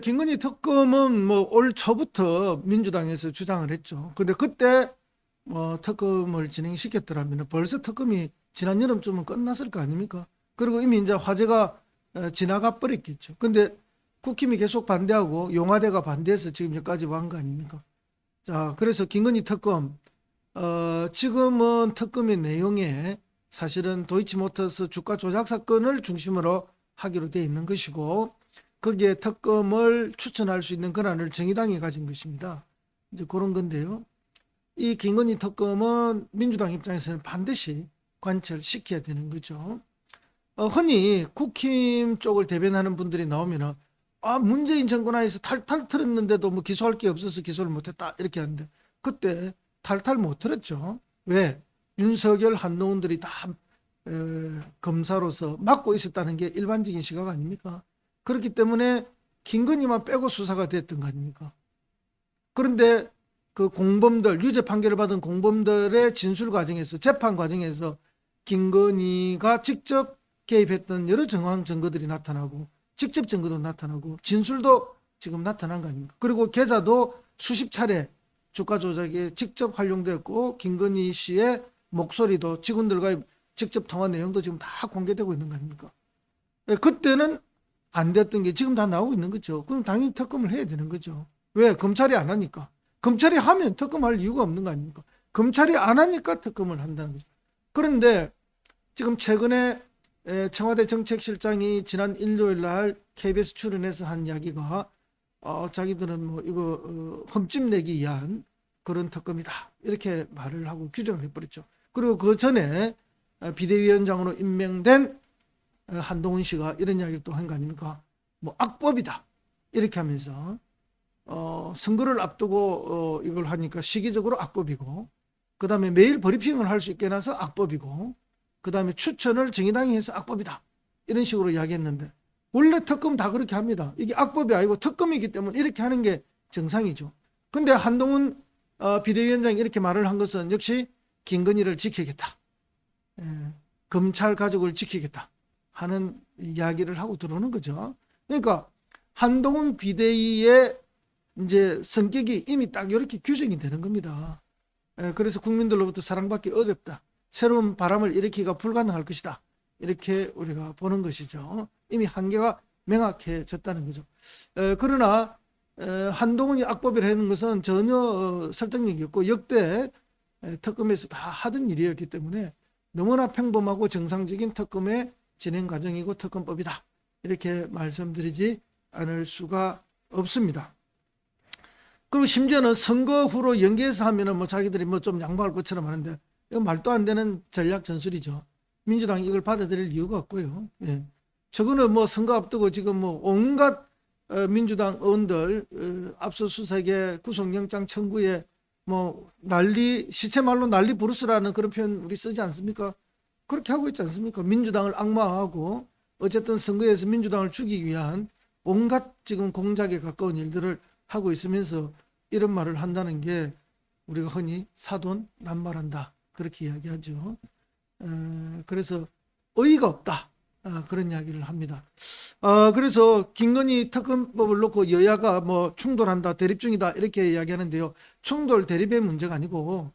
김건희 특검은 뭐 올 초부터 민주당에서 주장을 했죠. 근데 그때 특검을 진행시켰더라면 벌써 특검이 지난 여름쯤은 끝났을 거 아닙니까? 그리고 이미 이제 화제가 지나가 버렸겠죠. 근데 국힘이 계속 반대하고 용화대가 반대해서 지금 여기까지 완 거 아닙니까? 자, 그래서 김건희 특검, 지금은 특검의 내용에 사실은 도이치모터스 주가 조작 사건을 중심으로 하기로 되어 있는 것이고, 거기에 특검을 추천할 수 있는 권한을 정의당이 가진 것입니다. 이제 그런 건데요. 이 김건희 특검은 민주당 입장에서는 반드시 관철시켜야 되는 거죠. 흔히 국힘 쪽을 대변하는 분들이 나오면은 문재인 정권 하에서 탈탈 털었는데도 뭐 기소할 게 없어서 기소를 못했다 이렇게 하는데, 그때 탈탈 못 털었죠. 왜? 윤석열, 한동훈들이 다 검사로서 맡고 있었다는 게 일반적인 시각 아닙니까? 그렇기 때문에 김건희만 빼고 수사가 됐던 거 아닙니까? 그런데 그 공범들, 유죄 판결을 받은 공범들의 진술 과정에서, 재판 과정에서 김건희가 직접 개입했던 여러 정황 증거들이 나타나고, 직접 증거도 나타나고, 진술도 지금 나타난 거 아닙니까? 그리고 계좌도 수십 차례 주가 조작에 직접 활용되었고, 김건희 씨의 목소리도 직원들과의 직접 통화 내용도 지금 다 공개되고 있는 거 아닙니까? 그때는 안 됐던 게 지금 다 나오고 있는 거죠. 그럼 당연히 특검을 해야 되는 거죠. 왜? 검찰이 안 하니까. 검찰이 하면 특검할 이유가 없는 거 아닙니까? 검찰이 안 하니까 특검을 한다는 거죠. 그런데 지금 최근에 청와대 정책실장이 지난 일요일 날 KBS 출연해서 한 이야기가 자기들은 뭐 이거 흠집 내기 위한 그런 특검이다 이렇게 말을 하고 규정을 해버렸죠. 그리고 그 전에 비대위원장으로 임명된 한동훈 씨가 이런 이야기를 또 한 거 아닙니까? 뭐 악법이다 이렇게 하면서 선거를 앞두고 이걸 하니까 시기적으로 악법이고, 그 다음에 매일 브리핑을 할 수 있게 해놔서 악법이고, 그 다음에 추천을 정의당이 해서 악법이다 이런 식으로 이야기했는데, 원래 특검 다 그렇게 합니다. 이게 악법이 아니고 특검이기 때문에 이렇게 하는 게 정상이죠. 근데 한동훈 비대위원장이 이렇게 말을 한 것은 역시 김건희를 지키겠다, 검찰 가족을 지키겠다 하는 이야기를 하고 들어오는 거죠. 그러니까 한동훈 비대위의 이제 성격이 이미 딱 이렇게 규정이 되는 겁니다. 그래서 국민들로부터 사랑받기 어렵다, 새로운 바람을 일으키기가 불가능할 것이다, 이렇게 우리가 보는 것이죠. 이미 한계가 명확해졌다는 거죠. 그러나 한동훈이 악법이라는 것은 전혀 설득력이 없고 역대 특검에서 다 하던 일이었기 때문에 너무나 평범하고 정상적인 특검의 진행 과정이고 특검법이다 이렇게 말씀드리지 않을 수가 없습니다. 그리고 심지어는 선거 후로 연계해서 하면은 뭐 자기들이 뭐 좀 양보할 것처럼 하는데, 이건 말도 안 되는 전략 전술이죠. 민주당이 이걸 받아들일 이유가 없고요. 예. 저거는 뭐 선거 앞두고 지금 뭐 온갖 민주당 의원들 압수수색에 구속영장 청구에 뭐 난리, 시체말로 난리 부르스라는 그런 표현 우리 쓰지 않습니까? 그렇게 하고 있지 않습니까? 민주당을 악마하고 어쨌든 선거에서 민주당을 죽이기 위한 온갖 지금 공작에 가까운 일들을 하고 있으면서 이런 말을 한다는 게 우리가 흔히 사돈 남말한다 그렇게 이야기하죠. 그래서 어이가 없다 그런 이야기를 합니다. 그래서 김건희 특검법을 놓고 여야가 뭐 충돌한다, 대립 중이다 이렇게 이야기하는데요. 충돌 대립의 문제가 아니고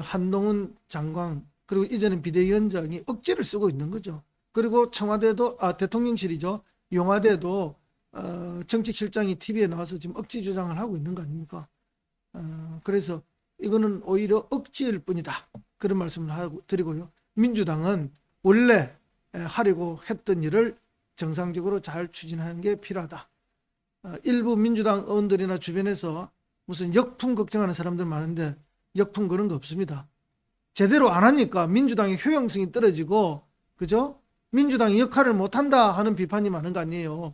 한동훈 장관 그리고 이제는 비대위원장이 억지를 쓰고 있는 거죠. 그리고 청와대도 대통령실이죠. 용화대도 정책실장이 TV에 나와서 지금 억지 주장을 하고 있는 거 아닙니까? 그래서 이거는 오히려 억지일 뿐이다 그런 말씀을 하고 드리고요. 민주당은 원래 하려고 했던 일을 정상적으로 잘 추진하는 게 필요하다. 일부 민주당 의원들이나 주변에서 무슨 역풍 걱정하는 사람들 많은데 역풍 그런 거 없습니다. 제대로 안 하니까 민주당의 효용성이 떨어지고, 그죠? 민주당이 역할을 못한다 하는 비판이 많은 거 아니에요.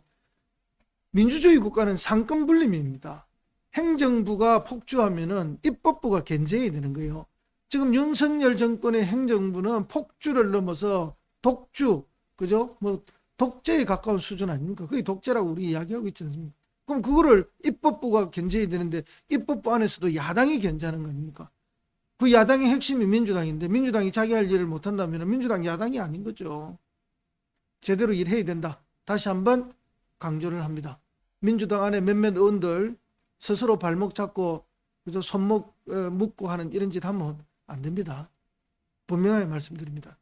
민주주의 국가는 상권분립입니다. 행정부가 폭주하면은 입법부가 견제해야 되는 거예요. 지금 윤석열 정권의 행정부는 폭주를 넘어서 독주, 그죠? 뭐 독재에 가까운 수준 아닙니까? 그게 독재라고 우리 이야기하고 있지 않습니까? 그럼 그거를 입법부가 견제해야 되는데 입법부 안에서도 야당이 견제하는 거 아닙니까? 그 야당의 핵심이 민주당인데 민주당이 자기 할 일을 못한다면 민주당 야당이 아닌 거죠. 제대로 일해야 된다. 다시 한번 강조를 합니다. 민주당 안에 몇몇 의원들 스스로 발목 잡고 그저 손목 묶고 하는 이런 짓 하면 안 됩니다. 분명하게 말씀드립니다.